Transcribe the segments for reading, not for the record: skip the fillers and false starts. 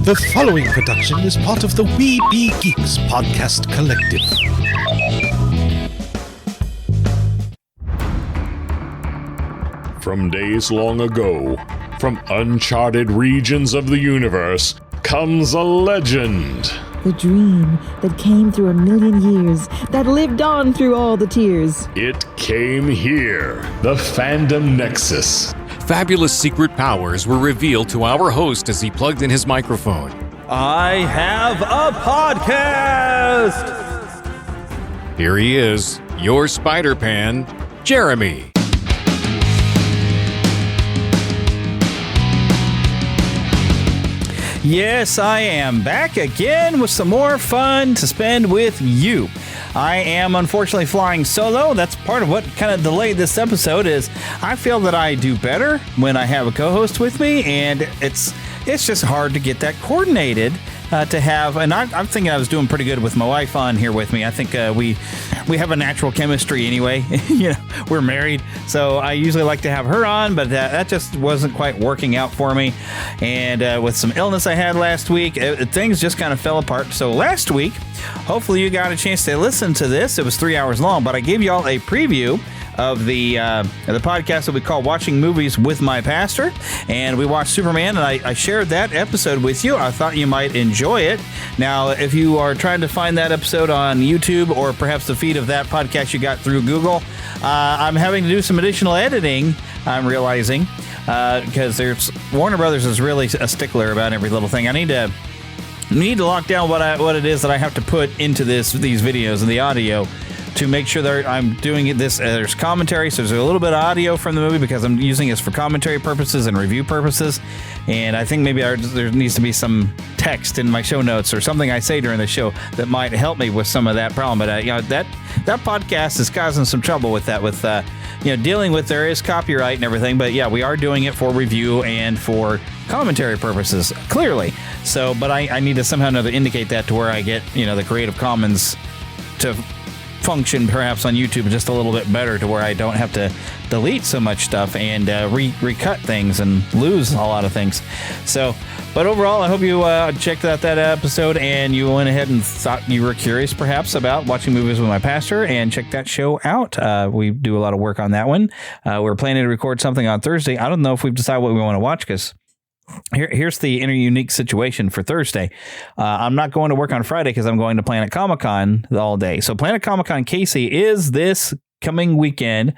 The following production is part of the We Be Geeks podcast collective. From days long ago, from uncharted regions of the universe, comes a legend. The dream that came through a million years, that lived on through all the tears. It came here, the Fandom Nexus. Fabulous secret powers were revealed to our host as he plugged in his microphone. I have a podcast! Here he is, your Spider-Pan, Jeremy. Yes, I am back again with some more fun to spend with you. I am unfortunately flying solo. That's part of what kind of delayed this episode. Is I feel that I do better when I have a co-host with me, and it's just hard to get that coordinated to have. And I'm thinking I was doing pretty good with my wife on here with me. I think we have a natural chemistry anyway. We're married, so I usually like to have her on, but that just wasn't quite working out for me. And with some illness I had last week, things just kind of fell apart. So last week, hopefully you got a chance to listen to this. It was 3 hours long, but I gave y'all a preview of the podcast that we call Watching Movies with My Pastor, and we watched Superman, and I shared that episode with you. I thought you might enjoy it. Now, if you are trying to find that episode on YouTube or perhaps the feed of that podcast you got through Google, I'm having to do some additional editing, I'm realizing, because Warner Brothers is really a stickler about every little thing. I need to lock down what it is that I have to put into these videos and the audio to make sure that I'm doing this. There's commentary, so there's a little bit of audio from the movie because I'm using this for commentary purposes and review purposes. And I think maybe there needs to be some text in my show notes or something I say during the show that might help me with some of that problem. But that podcast is causing some trouble with that, with dealing with there is copyright and everything. But yeah, we are doing it for review and for commentary purposes, clearly. So, but I need to somehow or another indicate that to where I get the Creative Commons to function perhaps on YouTube just a little bit better, to where I don't have to delete so much stuff and recut things and lose a lot of things. So, but overall, I hope you checked out that episode and you went ahead and thought you were curious perhaps about Watching Movies with My Pastor, and check that show out. We do a lot of work on that one. We're planning to record something on Thursday. I don't know if we've decided what we want to watch, because here's the unique situation for Thursday. I'm not going to work on Friday because I'm going to Planet Comic-Con all day. So Planet Comic-Con Casey is this coming weekend.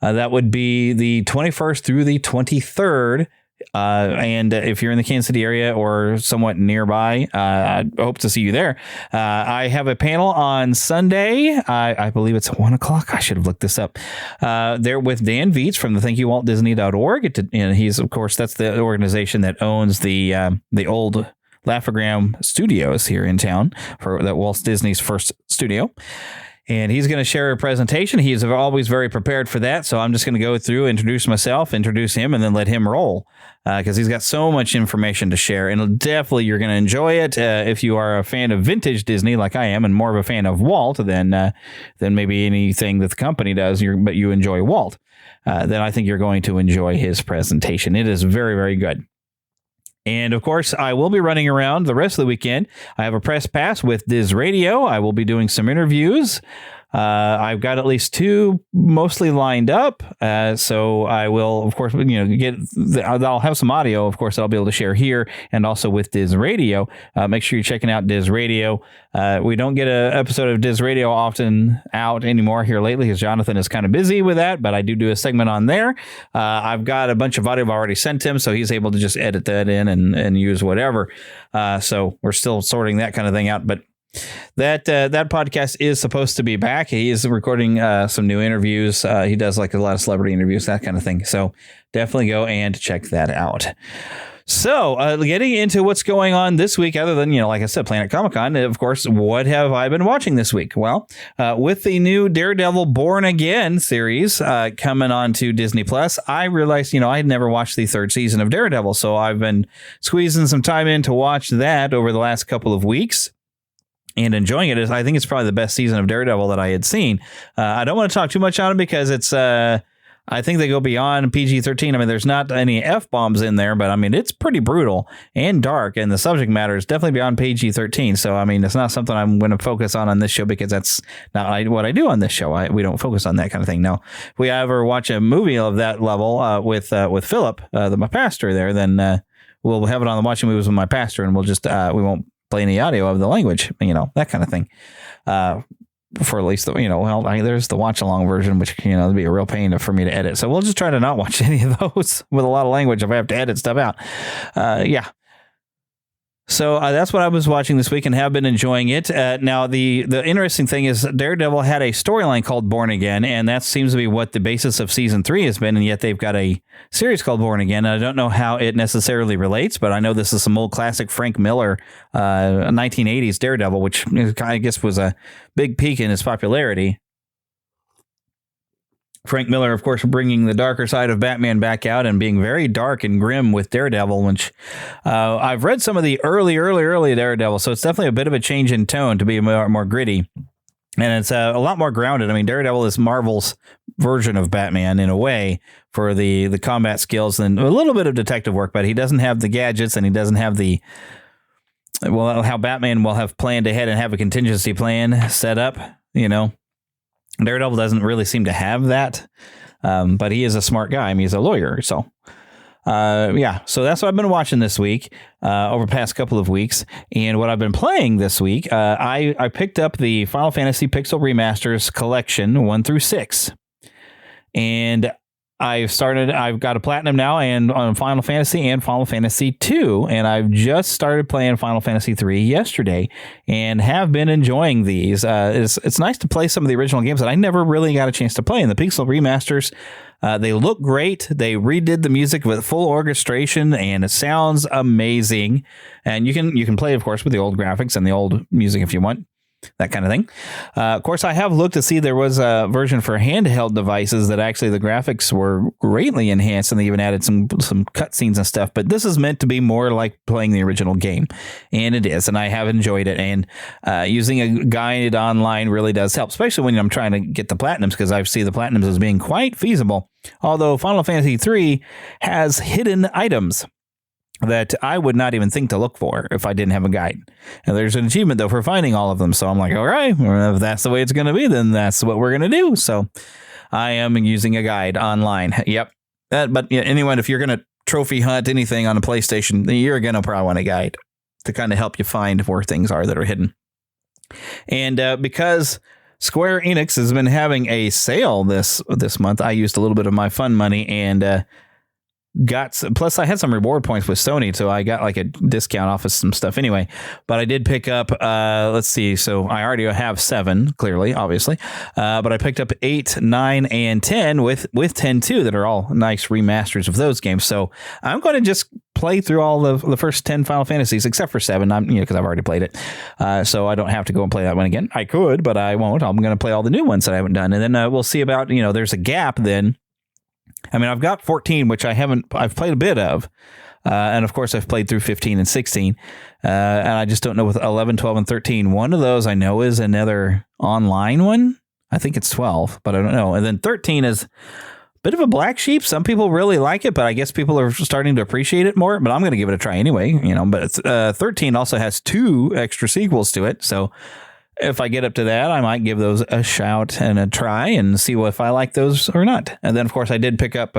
That would be the 21st through the 23rd. And if you're in the Kansas City area or somewhat nearby, I hope to see you there. I have a panel on Sunday. I believe it's at 1 o'clock. I should have looked this up. There with Dan Viets from the ThankYouWaltDisney.org. And he's, of course, that's the organization that owns the old Laugh-O-Gram studios here in town, for that Walt Disney's first studio. And he's going to share a presentation. He is always very prepared for that. So I'm just going to go through, introduce myself, introduce him, and then let him roll, because he's got so much information to share. And definitely you're going to enjoy it. If you are a fan of vintage Disney like I am, and more of a fan of Walt than maybe anything that the company does, but you enjoy Walt, then I think you're going to enjoy his presentation. It is very, very good. And, of course, I will be running around the rest of the weekend. I have a press pass with Diz Radio. I will be doing some interviews. I've got at least 2 mostly lined up. So I will, of course, I'll have some audio, of course, that I'll be able to share here and also with Diz Radio. Make sure you're checking out Diz Radio. We don't get an episode of Diz Radio often out anymore here lately, because Jonathan is kind of busy with that, but I do a segment on there. I've got a bunch of audio I've already sent him, so he's able to just edit that in and use whatever. So we're still sorting that kind of thing out, but that podcast is supposed to be back. He is recording some new interviews. He does like a lot of celebrity interviews, that kind of thing. So definitely go and check that out. So getting into what's going on this week, other than, like I said, Planet Comic-Con, of course, what have I been watching this week? Well, with the new Daredevil Born Again series coming on to Disney Plus, I realized, I had never watched the 3rd season of Daredevil. So I've been squeezing some time in to watch that over the last couple of weeks. And enjoying it. I think it's probably the best season of Daredevil that I had seen. I don't want to talk too much on it because it's I think they go beyond PG-13. I mean, there's not any F-bombs in there, but I mean, it's pretty brutal and dark, and the subject matter is definitely beyond PG-13. So, I mean, it's not something I'm going to focus on this show because that's not what I do on this show. We don't focus on that kind of thing. No, if we ever watch a movie of that level with Philip, my pastor there, then we'll have it on the watching movies with my pastor, and we'll just we won't play any audio of the language, that kind of thing. For at least there's the watch along version, which it'd be a real pain for me to edit. So we'll just try to not watch any of those with a lot of language if I have to edit stuff out. Yeah. So that's what I was watching this week and have been enjoying it. Now, the interesting thing is Daredevil had a storyline called Born Again, and that seems to be what the basis of season 3 has been, and yet they've got a series called Born Again. I don't know how it necessarily relates, but I know this is some old classic Frank Miller 1980s Daredevil, which I guess was a big peak in his popularity. Frank Miller, of course, bringing the darker side of Batman back out and being very dark and grim with Daredevil, which I've read some of the early Daredevil, so it's definitely a bit of a change in tone to be more gritty. And it's a lot more grounded. I mean, Daredevil is Marvel's version of Batman in a way for the combat skills and a little bit of detective work, but he doesn't have the gadgets and he doesn't have how Batman will have planned ahead and have a contingency plan set up, Daredevil doesn't really seem to have that, but he is a smart guy. I mean, he's a lawyer. So, so that's what I've been watching this week, over the past couple of weeks. And what I've been playing this week, I picked up the Final Fantasy Pixel Remasters Collection 1 through 6. And I've got a platinum now and on Final Fantasy and Final Fantasy 2, and I've just started playing Final Fantasy 3 yesterday and have been enjoying these. It's nice to play some of the original games that I never really got a chance to play in the Pixel Remasters. They look great. They redid the music with full orchestration, and it sounds amazing. And you can play, of course, with the old graphics and the old music if you want. That kind of thing. Of course, I have looked to see there was a version for handheld devices that actually the graphics were greatly enhanced, and they even added some cutscenes and stuff. But this is meant to be more like playing the original game, and it is. And I have enjoyed it. And using a guide online really does help, especially when I'm trying to get the platinums, because I see the platinums as being quite feasible. Although Final Fantasy 3 has hidden items that I would not even think to look for if I didn't have a guide. And there's an achievement, though, for finding all of them. So I'm like, all right, if that's the way it's going to be, then that's what we're going to do. So I am using a guide online. Yep. But anyone, if you're going to trophy hunt anything on a PlayStation, you're going to probably want a guide to kind of help you find where things are that are hidden. And because Square Enix has been having a sale this month, I used a little bit of my fun money and plus I had some reward points with Sony, so I got like a discount off of some stuff anyway. But I did pick up, let's see, so I already have 7, clearly, obviously. But I picked up 8, 9, and 10 with 10 too, that are all nice remasters of those games. So I'm going to just play through all the first 10 Final Fantasies, except for 7, because I've already played it. So I don't have to go and play that one again. I could, but I won't. I'm going to play all the new ones that I haven't done. And then we'll see about, there's a gap then. I mean, I've got 14, which I've played a bit of. And of course, I've played through 15 and 16. And I just don't know with 11, 12, and 13. One of those I know is another online one. I think it's 12, but I don't know. And then 13 is a bit of a black sheep. Some people really like it, but I guess people are starting to appreciate it more. But I'm going to give it a try anyway, But it's, 13 also has 2 extra sequels to it. So if I get up to that, I might give those a shout and a try and see if I like those or not. And then, of course, I did pick up,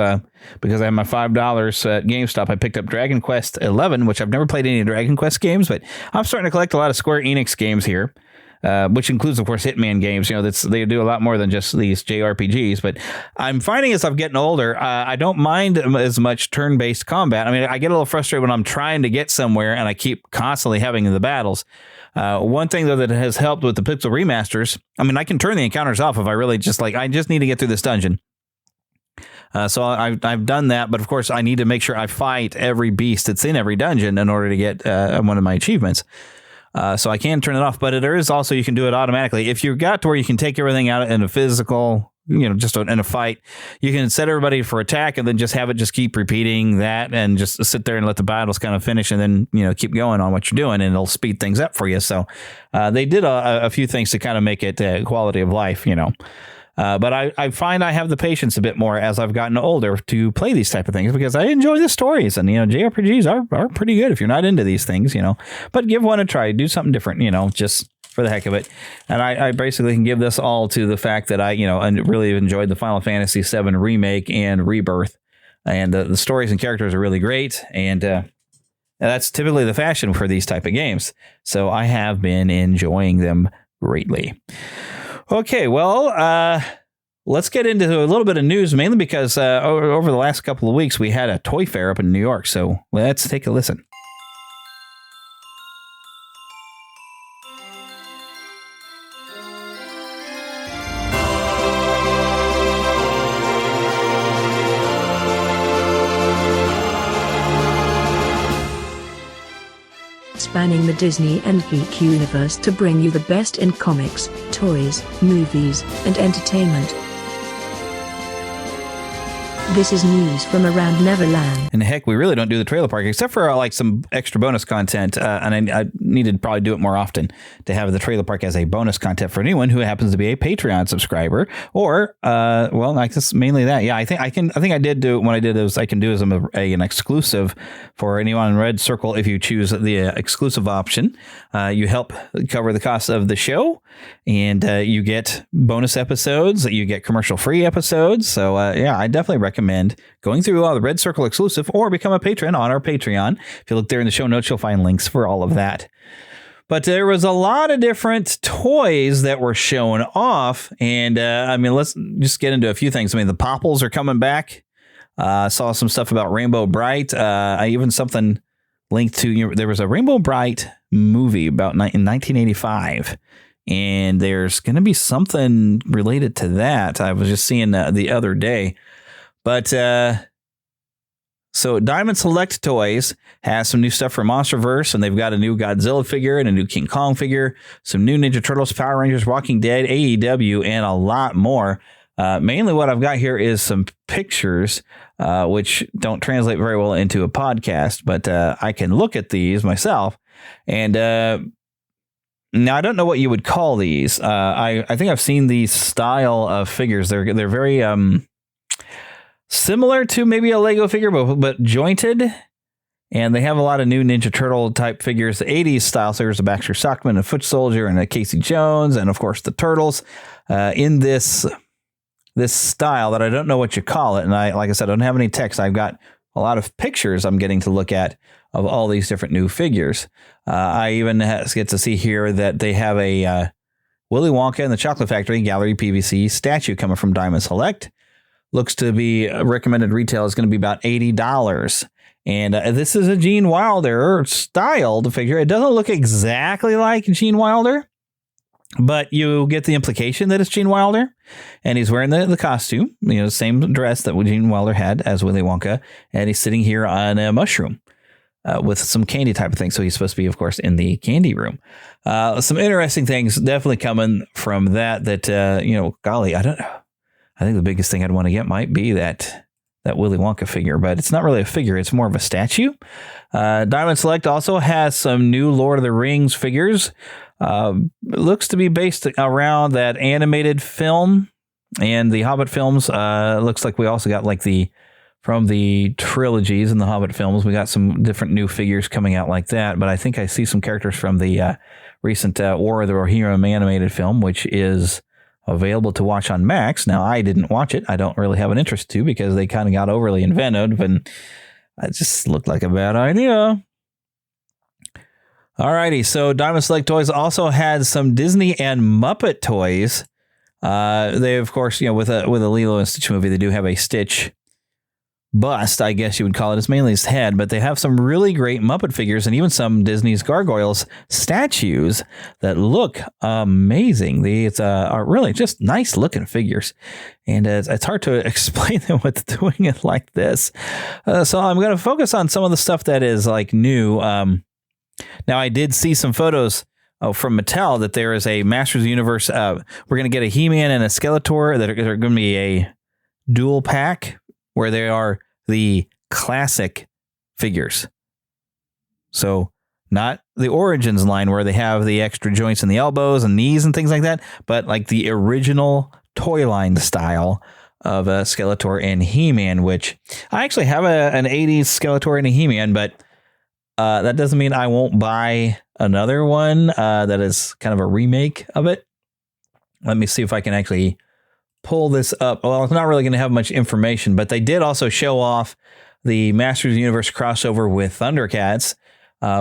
because I have my $5 at GameStop, I picked up Dragon Quest 11, which I've never played any Dragon Quest games, but I'm starting to collect a lot of Square Enix games here, which includes, of course, Hitman games. They do a lot more than just these JRPGs. But I'm finding as I'm getting older, I don't mind as much turn-based combat. I mean, I get a little frustrated when I'm trying to get somewhere and I keep constantly having the battles. One thing, though, that has helped with the Pixel Remasters, I mean, I can turn the encounters off if I really I just need to get through this dungeon. So I've done that, but of course I need to make sure I fight every beast that's in every dungeon in order to get one of my achievements. So I can turn it off, but there is also, you can do it automatically. If you've got to where you can take everything out in a physical, just in a fight, you can set everybody for attack and then just have it just keep repeating that and just sit there and let the battles kind of finish and then, keep going on what you're doing and it'll speed things up for you. So they did a few things to kind of make it quality of life, But I find I have the patience a bit more as I've gotten older to play these type of things because I enjoy the stories. And, JRPGs are pretty good if you're not into these things, But give one a try. Do something different, just for the heck of it. And I basically can give this all to the fact that I really enjoyed the Final Fantasy VII Remake and Rebirth. And the stories and characters are really great. And that's typically the fashion for these type of games. So I have been enjoying them greatly. Okay, well, let's get into a little bit of news, mainly because over the last couple of weeks, we had a toy fair up in New York. So let's take a listen. Spanning the Disney and geek universe to bring you the best in comics, toys, movies, and entertainment. This is news from around Neverland. And heck, we really don't do the trailer park except for like some extra bonus content. And I need to probably do it more often to have the trailer park as a bonus content for anyone who happens to be a Patreon subscriber or, I guess mainly that. Yeah, I think I did do when I did those. I can do as an exclusive for anyone in Red Circle. If you choose the exclusive option, you help cover the cost of the show and you get bonus episodes. You get commercial free episodes. So, I definitely recommend going through the Red Circle exclusive or become a patron on our Patreon. If you look there in the show notes, you'll find links for all of that. But there was a lot of different toys that were shown off. And let's just get into a few things. The Popples are coming back. I saw some stuff about Rainbow Bright. I even something linked to, there was a Rainbow Bright movie about in 1985. And there's going to be something related to that. I was just seeing the other day. But so Diamond Select Toys has some new stuff for Monsterverse, and they've got a new Godzilla figure and a new King Kong figure, some new Ninja Turtles, Power Rangers, Walking Dead, AEW, and a lot more. Mainly what I've got here is some pictures, which don't translate very well into a podcast, but I can look at these myself. And now I don't know what you would call these. I think I've seen these style of figures. They're very similar to maybe a Lego figure, but jointed. And they have a lot of new Ninja Turtle type figures, the 80s style. So there's a Baxter Stockman, a Foot Soldier, and a Casey Jones, and of course the Turtles in this style that I don't know what you call it. And like I said, I don't have any text. I've got a lot of pictures I'm getting to look at of all these different new figures. I even get to see here that they have a Willy Wonka and the Chocolate Factory Gallery PVC statue coming from Diamond Select. Looks to be recommended retail is going to be about $80. And this is a Gene Wilder styled figure. It doesn't look exactly like Gene Wilder, but you get the implication that it's Gene Wilder. And he's wearing the costume, same dress that Gene Wilder had as Willy Wonka. And he's sitting here on a mushroom with some candy type of thing. So he's supposed to be, of course, in the candy room. Some interesting things definitely coming from that, golly, I don't know. I think the biggest thing I'd want to get might be that Willy Wonka figure, but it's not really a figure. It's more of a statue. Diamond Select also has some new Lord of the Rings figures. It looks to be based around that animated film and the Hobbit films. Looks like we also got from the trilogies and the Hobbit films. We got some different new figures coming out like that, but I think I see some characters from the recent War of the Rohirrim animated film, which is available to watch on Max. Now, I didn't watch it. I don't really have an interest to because they kind of got overly inventive and it just looked like a bad idea. Alrighty, so Diamond Select Toys also had some Disney and Muppet toys. They, of course, with a Lilo and Stitch movie, they do have a Stitch bust, I guess you would call it. It's mainly his head, but they have some really great Muppet figures and even some Disney's Gargoyles statues that look amazing. It's are really just nice looking figures, and it's hard to explain them with doing it like this. So I'm going to focus on some of the stuff that is new. Now, I did see some photos from Mattel that there is a Masters of the Universe. We're going to get a He-Man and a Skeletor that are going to be a dual pack where they are the classic figures. So not the Origins line where they have the extra joints in the elbows and knees and things like that, but like the original toy line style of Skeletor and He-Man, which I actually have an 80s Skeletor and a He-Man, but that doesn't mean I won't buy another one that is kind of a remake of it. Let me see if I can actually pull this up. Well, it's not really going to have much information, but they did also show off the Masters of the Universe crossover with Thundercats,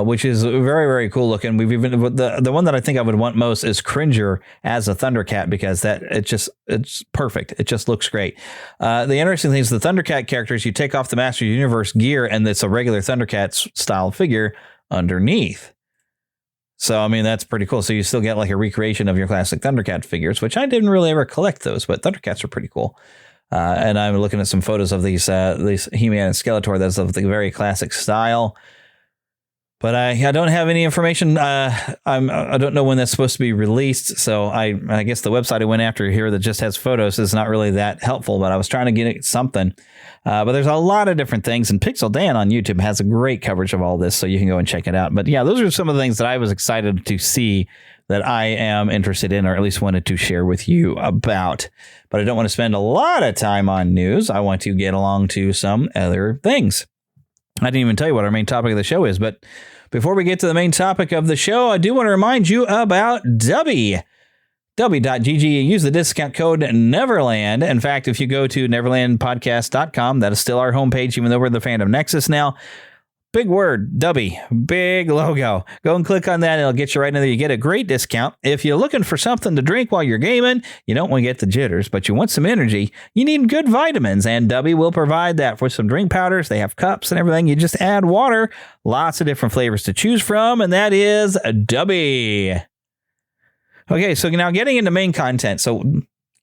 which is very, very cool looking. We've even the one that I think I would want most is Cringer as a Thundercat, because it's perfect. It just looks great. The interesting thing is the Thundercat characters, you take off the Masters of the Universe gear and it's a regular Thundercat style figure underneath. So, I mean, that's pretty cool. So you still get like a recreation of your classic Thundercat figures, which I didn't really ever collect those, but Thundercats are pretty cool. And I'm looking at some photos of these He-Man and Skeletor that's of the very classic style. But I don't have any information. I don't know when that's supposed to be released. So I guess the website I went after here that just has photos is not really that helpful. But I was trying to get something. But there's a lot of different things. And Pixel Dan on YouTube has a great coverage of all this. So you can go and check it out. But yeah, those are some of the things that I was excited to see that I am interested in, or at least wanted to share with you about. But I don't want to spend a lot of time on news. I want to get along to some other things. I didn't even tell you what our main topic of the show is, but before we get to the main topic of the show, I do want to remind you about Dubby. Dubby.gg, use the discount code Neverland. In fact, if you go to neverlandpodcast.com, that is still our homepage, even though we're the Fandom Nexus now. Big word, Dubby, big logo. Go and click on that, and it'll get you right in there. You get a great discount. If you're looking for something to drink while you're gaming, you don't want to get the jitters, but you want some energy, you need good vitamins, and Dubby will provide that for some drink powders. They have cups and everything. You just add water, lots of different flavors to choose from, and that is Dubby. Okay, so now getting into main content. So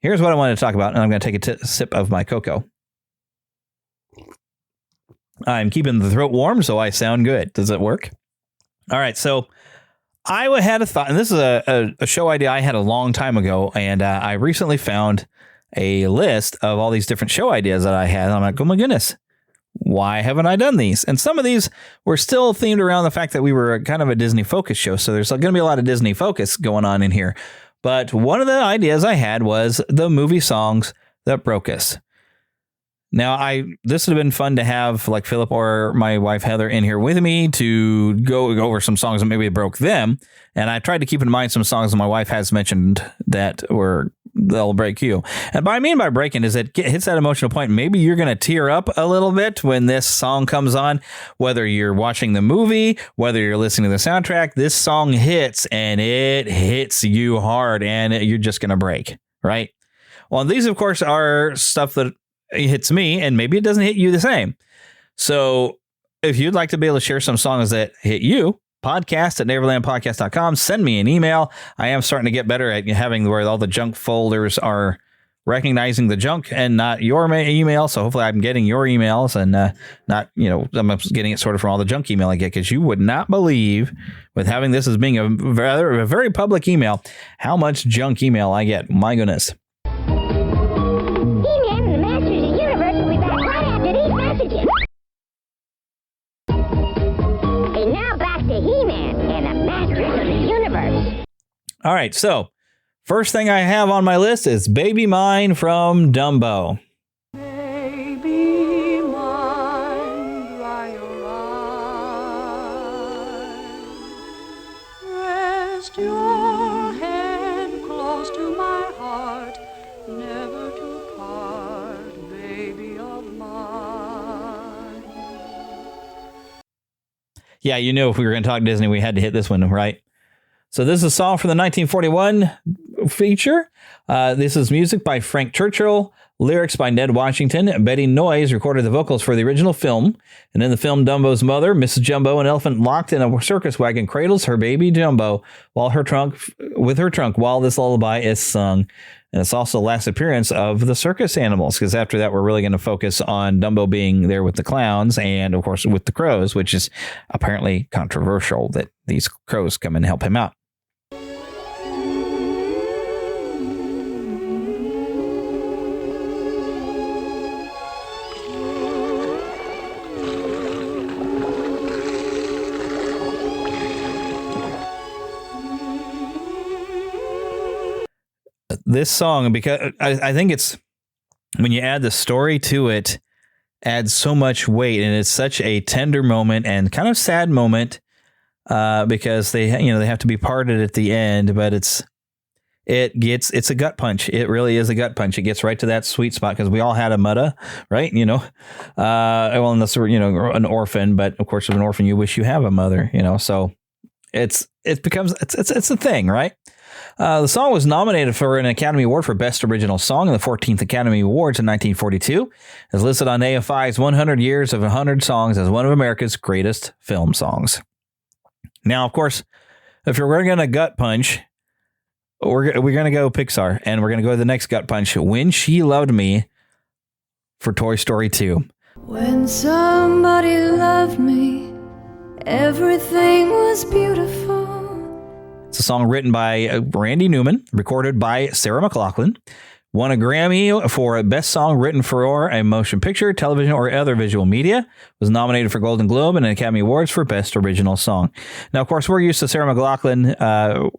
here's what I wanted to talk about, and I'm going to take a sip of my cocoa. I'm keeping the throat warm, so I sound good. Does it work? All right, so I had a thought, and this is a show idea I had a long time ago, and I recently found a list of all these different show ideas that I had, and I'm like, oh my goodness, why haven't I done these? And some of these were still themed around the fact that we were kind of a Disney focus show, so there's going to be a lot of Disney focus going on in here. But one of the ideas I had was the movie songs that broke us. Now, this would have been fun to have like Philip or my wife Heather in here with me to go over some songs that maybe broke them. And I tried to keep in mind some songs that my wife has mentioned that they'll break you. And what I mean by breaking is it hits that emotional point. Maybe you're going to tear up a little bit when this song comes on, whether you're watching the movie, whether you're listening to the soundtrack. This song hits and it hits you hard and you're just going to break, right? Well, these, of course, are stuff that it hits me, and maybe it doesn't hit you the same. So if you'd like to be able to share some songs that hit you, podcast@neverlandpodcast.com. Send me an email. I am starting to get better at having where all the junk folders are recognizing the junk and not your email. So hopefully I'm getting your emails and not, I'm getting it sort of from all the junk email I get, because you would not believe, with having this as being a very public email, how much junk email I get. My goodness. All right, so first thing I have on my list is Baby Mine from Dumbo. Baby mine, dry your eyes. Rest your head close to my heart, never to part, baby of mine. Yeah, if we were going to talk Disney, we had to hit this one, right? So this is a song from the 1941 feature. This is music by Frank Churchill, lyrics by Ned Washington. Betty Noyes recorded the vocals for the original film. And in the film, Dumbo's mother, Mrs. Jumbo, an elephant locked in a circus wagon, cradles her baby Jumbo while this lullaby is sung. And it's also the last appearance of the circus animals, because after that, we're really going to focus on Dumbo being there with the clowns and, of course, with the crows, which is apparently controversial that these crows come and help him out. this song, because I think it's when you add the story to it, adds so much weight, and it's such a tender moment and kind of sad moment because they have to be parted at the end, but it's a gut punch. It really is a gut punch. It gets right to that sweet spot because we all had a mother, right? Well, unless you're an orphan, but of course, as an orphan, you wish you have a mother, so it's a thing, right? The song was nominated for an Academy Award for Best Original Song in the 14th Academy Awards in 1942. It's listed on AFI's 100 Years of 100 Songs as one of America's greatest film songs. Now, of course, if you're going to gut punch, we're going to go Pixar, and we're going to go to the next gut punch, When She Loved Me, for Toy Story 2. When somebody loved me, everything was beautiful. It's a song written by Randy Newman, recorded by Sarah McLachlan, won a Grammy for Best Song Written for a Motion Picture, Television, or Other Visual Media, was nominated for Golden Globe and Academy Awards for Best Original Song. Now, of course, we're used to Sarah McLachlan.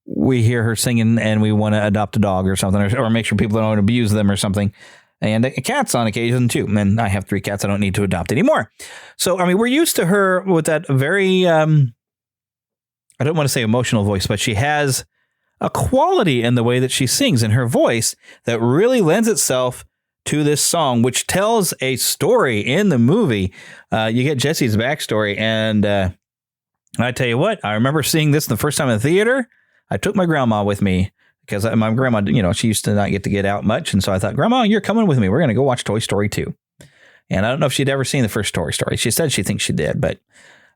We hear her singing and we want to adopt a dog or something, or make sure people don't abuse them or something. And cats on occasion, too. And I have 3 cats I don't need to adopt anymore. So, we're used to her with that very, I don't want to say emotional voice, but she has a quality in the way that she sings in her voice that really lends itself to this song, which tells a story in the movie. You get Jesse's backstory. And I tell you what, I remember seeing this the first time in the theater. I took my grandma with me because my grandma, she used to not get out much. And so I thought, Grandma, you're coming with me. We're going to go watch Toy Story 2. And I don't know if she'd ever seen the first Toy Story. She said she thinks she did, but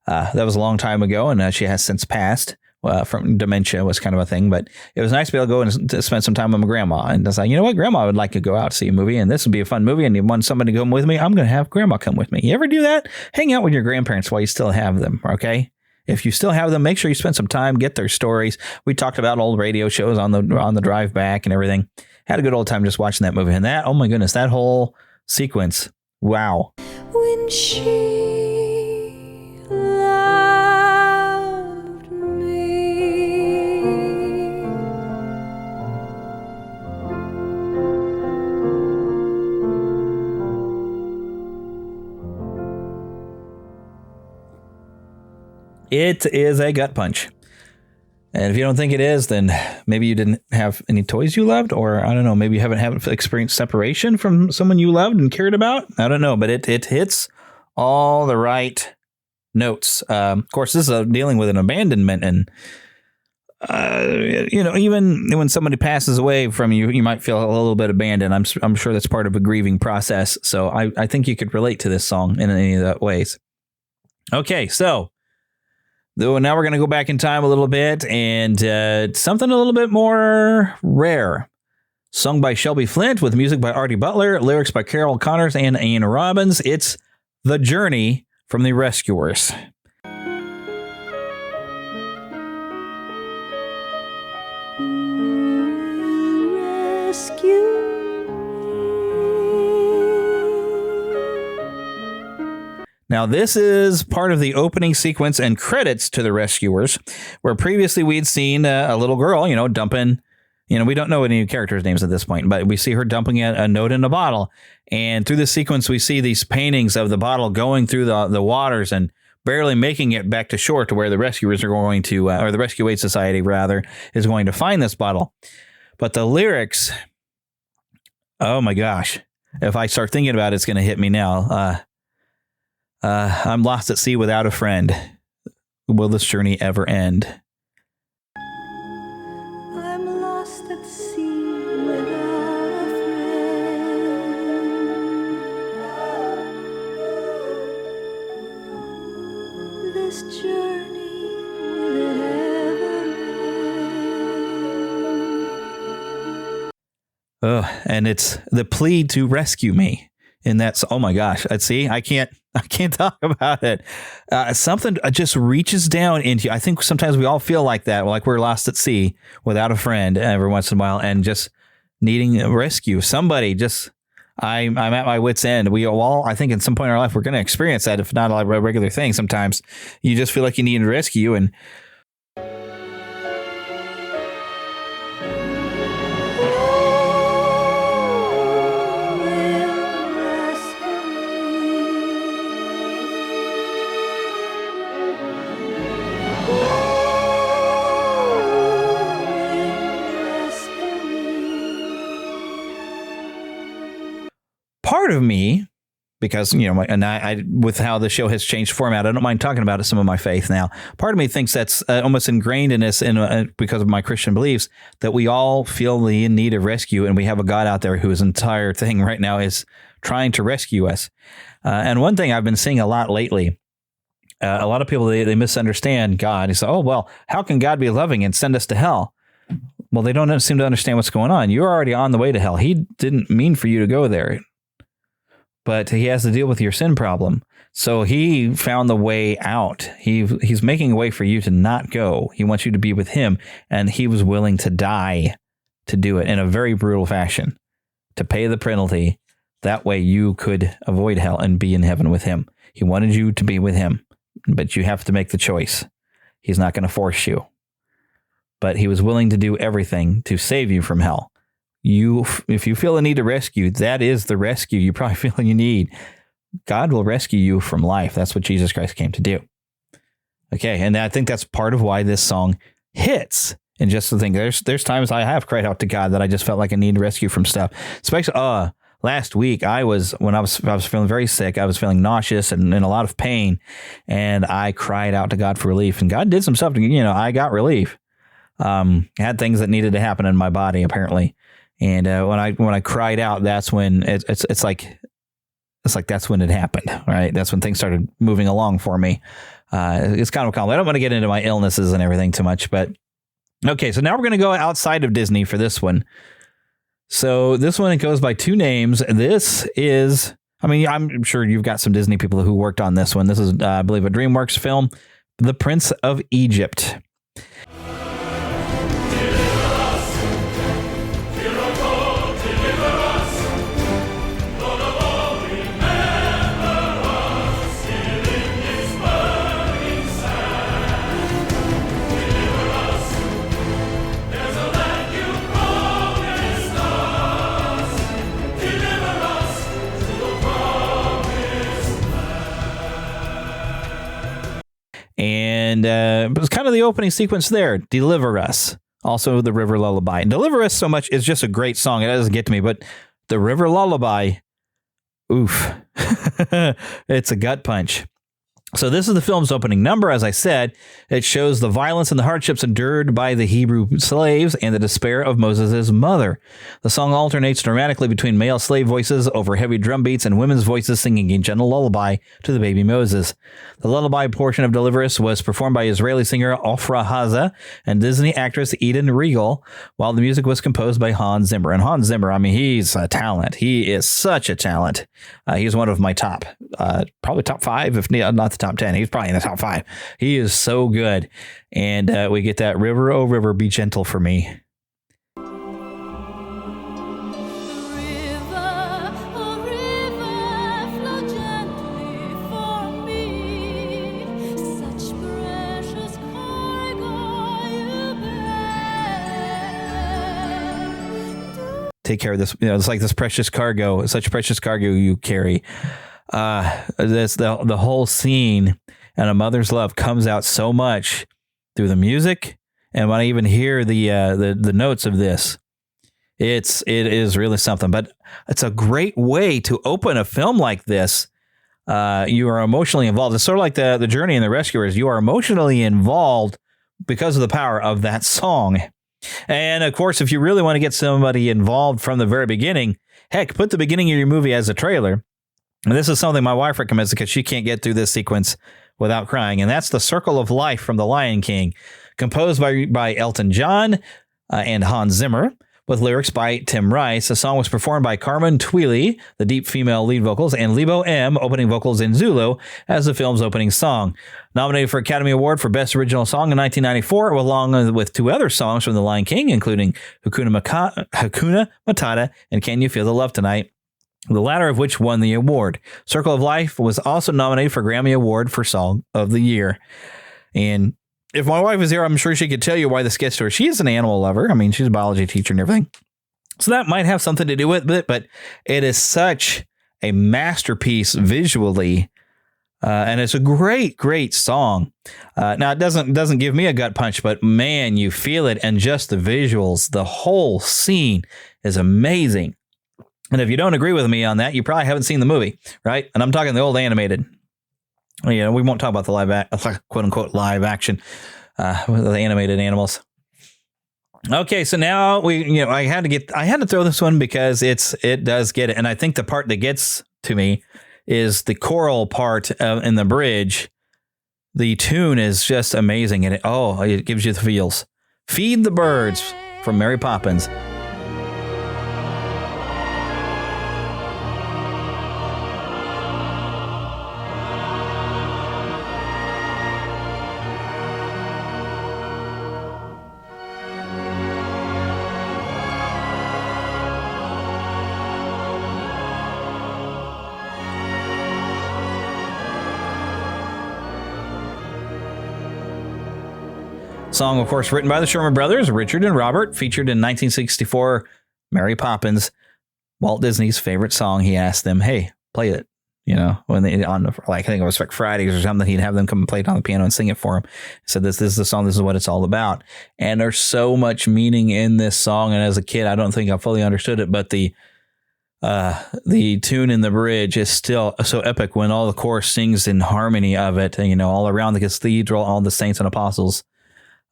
that was a long time ago. And she has since passed from dementia was kind of a thing. But it was nice to be able to go and to spend some time with my grandma. And I was like, you know what? Grandma would like to go out to see a movie. And this would be a fun movie. And you want somebody to come with me? I'm going to have Grandma come with me. You ever do that? Hang out with your grandparents while you still have them. Okay. If you still have them, make sure you spend some time, get their stories. We talked about old radio shows on the drive back and everything. Had a good old time just watching that movie. And that, oh my goodness, that whole sequence. Wow. When she loved me. It is a gut punch. And if you don't think it is, then maybe you didn't have any toys you loved, or I don't know, maybe you haven't experienced separation from someone you loved and cared about. I don't know, but it hits all the right notes. Of course, this is dealing with an abandonment, and even when somebody passes away from you, you might feel a little bit abandoned. I'm sure that's part of a grieving process. So I think you could relate to this song in any of that ways. Okay, so now we're going to go back in time a little bit and something a little bit more rare. Sung by Shelby Flint with music by Artie Butler, lyrics by Carol Connors and Ian Robbins. It's The Journey from the Rescuers. Now, this is part of the opening sequence and credits to The Rescuers, where previously we'd seen a little girl, dumping, we don't know any characters' names at this point, but we see her dumping a note in a bottle. And through this sequence, we see these paintings of the bottle going through the waters and barely making it back to shore to where the rescuers are going to, or the Rescue Aid Society, rather, is going to find this bottle. But the lyrics, oh my gosh, if I start thinking about it, it's going to hit me now. I'm lost at sea without a friend. Will this journey ever end? I'm lost at sea without a friend. This journey, will it ever end? Oh, and it's the plea to rescue me. And that's, oh my gosh, see, I can't talk about it. Something just reaches down into you. I think sometimes we all feel like that, like we're lost at sea without a friend every once in a while and just needing a rescue. Somebody I'm at my wit's end. We all, I think, at some point in our life, we're going to experience that, if not a regular thing. Sometimes you just feel like you need a rescue. And part of me, because, and I with how the show has changed format, I don't mind talking about some of my faith now. Part of me thinks that's almost ingrained in us because of my Christian beliefs, that we all feel the in need of rescue, and we have a God out there whose entire thing right now is trying to rescue us. And one thing I've been seeing a lot lately, a lot of people, they misunderstand God. They say, oh, well, how can God be loving and send us to hell? Well, they don't seem to understand what's going on. You're already on the way to hell. He didn't mean for you to go there, but he has to deal with your sin problem. So he found the way out. He's making a way for you to not go. He wants you to be with him, and he was willing to die to do it in a very brutal fashion, to pay the penalty. That way you could avoid hell and be in heaven with him. He wanted you to be with him, but you have to make the choice. He's not going to force you. But he was willing to do everything to save you from hell. If you feel a need to rescue, that is the rescue you probably feel you need. God will rescue you from life. That's what Jesus Christ came to do. Okay, and I think that's part of why this song hits. And just to think, there's times I have cried out to God that I just felt like I need rescue from stuff. Especially last week, I was feeling very sick. I was feeling nauseous and in a lot of pain, and I cried out to God for relief. And God did some stuff. I got relief. Had things that needed to happen in my body apparently. And when I cried out, that's when it's like that's when it happened, right? That's when things started moving along for me. It's kind of common. I don't want to get into my illnesses and everything too much, but okay. So now we're going to go outside of Disney for this one. So this one, it goes by two names. This is, I'm sure you've got some Disney people who worked on this one. This is, I believe, a DreamWorks film, The Prince of Egypt. And it was kind of the opening sequence there. Deliver Us. Also the River Lullaby. Deliver Us so much is just a great song. It doesn't get to me, but the River Lullaby, oof. It's a gut punch. So this is the film's opening number. As I said, it shows the violence and the hardships endured by the Hebrew slaves and the despair of Moses' mother. The song alternates dramatically between male slave voices over heavy drum beats and women's voices singing a gentle lullaby to the baby Moses. The lullaby portion of Deliver Us was performed by Israeli singer Ofra Haza and Disney actress Eden Regal, while the music was composed by Hans Zimmer. And Hans Zimmer, he's a talent. He is such a talent. He's one of my probably top 5, if not the top 10. He's probably in the top 5. He is so good. And we get that River, oh River, be gentle for me. Take care of this. It's like this precious cargo, such precious cargo you carry. This the whole scene and a mother's love comes out so much through the music, and when I even hear the notes of this, it is really something. But it's a great way to open a film like this. You are emotionally involved. It's sort of like the Journey and the Rescuers. You are emotionally involved because of the power of that song. And of course, if you really want to get somebody involved from the very beginning, heck, put the beginning of your movie as a trailer. And this is something my wife recommends because she can't get through this sequence without crying. And that's The Circle of Life from The Lion King, composed by Elton John and Hans Zimmer, with lyrics by Tim Rice. The song was performed by Carmen Twili, the deep female lead vocals, and Lebo M, opening vocals in Zulu, as the film's opening song. Nominated for Academy Award for Best Original Song in 1994, along with 2 other songs from The Lion King, including Hakuna Matata and Can You Feel the Love Tonight, the latter of which won the award. Circle of Life was also nominated for Grammy Award for Song of the Year. And if my wife was here, I'm sure she could tell you why this gets to her. She is an animal lover. She's a biology teacher and everything. So that might have something to do with it, but it is such a masterpiece visually. And it's a great, great song. Now, it doesn't give me a gut punch, but man, you feel it. And just the visuals, the whole scene is amazing. And if you don't agree with me on that, you probably haven't seen the movie, right? And I'm talking the old animated. You know, we won't talk about the quote unquote live action with the animated animals. Okay, so now I had to throw this one because it does get it, and I think the part that gets to me is the choral part in the bridge. The tune is just amazing, and it gives you the feels. Feed the Birds from Mary Poppins. Song, of course, written by the Sherman Brothers, Richard and Robert, featured in 1964 Mary Poppins, Walt Disney's favorite song. He asked them, "Hey, play it." You know, when they I think it was like Fridays or something, he'd have them come and play it on the piano and sing it for him. He said, "This is the song. This is what it's all about." And there's so much meaning in this song. And as a kid, I don't think I fully understood it, but the tune in the bridge is still so epic when all the chorus sings in harmony of it. You know, all around the cathedral, all the saints and apostles.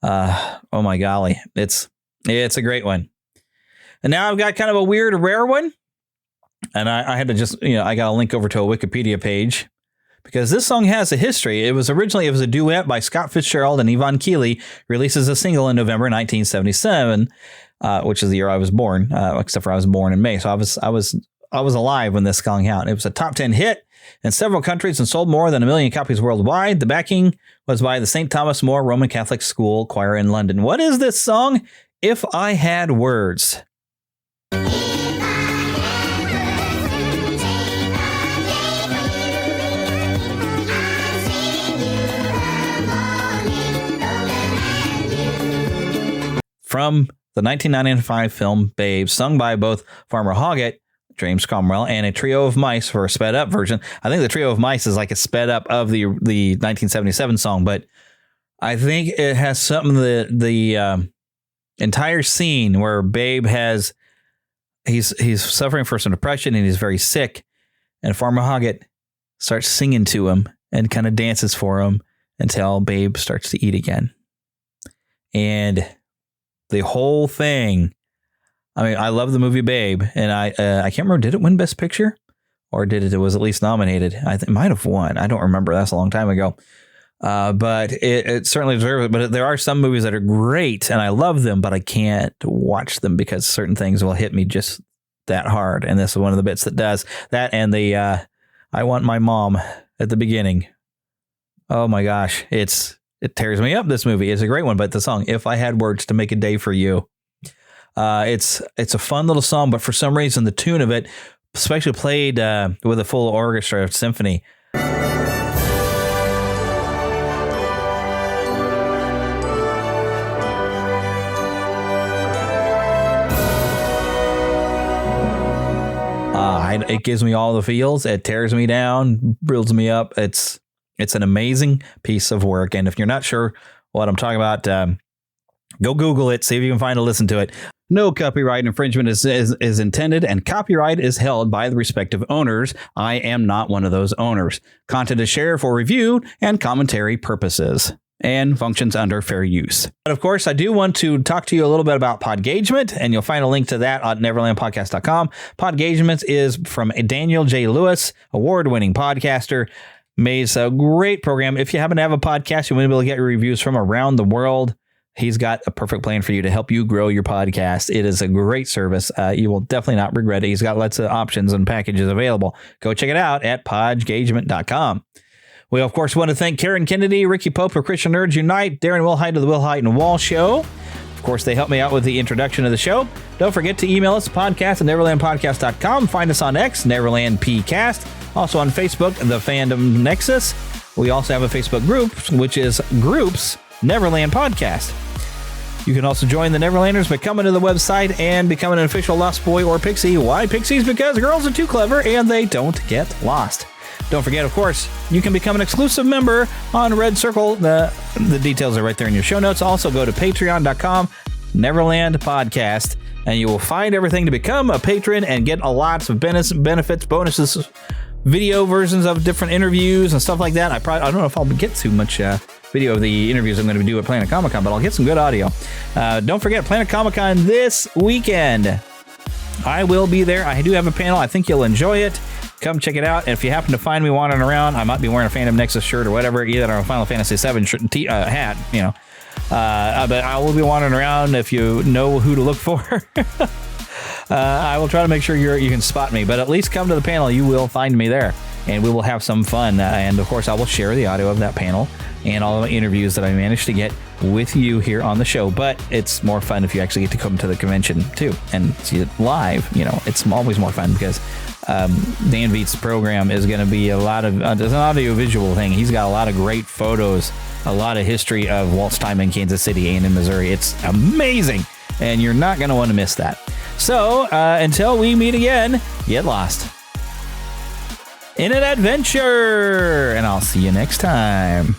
Oh my golly, it's a great one. And now I've got kind of a weird, rare one, and I had to I got a link over to a Wikipedia page because this song has a history. It was a duet by Scott Fitzgerald and Yvonne Keeley, released as a single in November 1977, which is the year I was born, except for I was born in May, so I was alive when this song out. It was a top 10 hit in several countries and sold more than 1 million copies worldwide. The backing was by the St. Thomas More Roman Catholic School Choir in London. What is this song? If I Had Words. From the 1995 film Babe, sung by both Farmer Hoggett, James Cromwell, and a Trio of Mice for a sped up version. I think the Trio of Mice is like a sped up of the 1977 song, but I think it has something the entire scene where Babe he's suffering from some depression and he's very sick, and Farmer Hoggett starts singing to him and kind of dances for him until Babe starts to eat again. And the whole thing, I mean, I love the movie Babe, and I can't remember, did it win Best Picture? Or it was at least nominated? It might have won. I don't remember. That's a long time ago. But it certainly deserves it. But there are some movies that are great, and I love them, but I can't watch them because certain things will hit me just that hard. And this is one of the bits that does. That and the I Want My Mom at the beginning. Oh my gosh. It tears me up, this movie. It's a great one, but the song, If I Had Words to Make a Day for You. It's a fun little song, but for some reason the tune of it, especially played with a full orchestra symphony. It gives me all the feels. It tears me down, builds me up. It's an amazing piece of work. And if you're not sure what I'm talking about, go Google it, see if you can find a listen to it. No copyright infringement is intended, and copyright is held by the respective owners. I am not one of those owners. Content is shared for review and commentary purposes and functions under fair use. But of course, I do want to talk to you a little bit about Podgagement, and you'll find a link to that on neverlandpodcast.com. Podgagement is from Daniel J. Lewis, award-winning podcaster. Makes a great program. If you happen to have a podcast, you want to be able to get reviews from around the world, he's got a perfect plan for you to help you grow your podcast. It is a great service. You will definitely not regret it. He's got lots of options and packages available. Go check it out at podgagement.com. We, of course, want to thank Karen Kennedy, Ricky Pope of Christian Nerds Unite, Darren Wilhite of the Wilhite and Wall Show. Of course, they helped me out with the introduction of the show. Don't forget to email us, podcast@neverlandpodcast.com. Find us on X, NeverlandPcast. Also on Facebook, the Fandom Nexus. We also have a Facebook group, which is Groups Neverland Podcast. You can also join the Neverlanders by coming to the website and becoming an official Lost Boy or Pixie. Why Pixies? Because girls are too clever and they don't get lost. Don't forget, of course, you can become an exclusive member on Red Circle. The details are right there in your show notes. Also, go to patreon.com, Neverland Podcast, and you will find everything to become a patron and get lots of benefits, bonuses, video versions of different interviews and stuff like that. I don't know if I'll get too much video of the interviews I'm going to do at Planet Comic-Con, but I'll get some good audio. Don't forget Planet Comic-Con this weekend. I will be there. I do have a panel. I think you'll enjoy it. Come check it out. And if you happen to find me wandering around, I might be wearing a Fandom Nexus shirt or whatever, either a Final Fantasy VII hat, you know. But I will be wandering around if you know who to look for. I will try to make sure you can spot me, but at least come to the panel. You will find me there, and we will have some fun. And of course, I will share the audio of that panel and all the interviews that I managed to get with you here on the show. But it's more fun if you actually get to come to the convention too and see it live. You know, it's always more fun because Dan Veit's program is going to be a lot of it's an audio-visual thing. He's got a lot of great photos, a lot of history of Walt's time in Kansas City and in Missouri. It's amazing, and you're not going to want to miss that. So, until we meet again, get lost in an adventure, and I'll see you next time.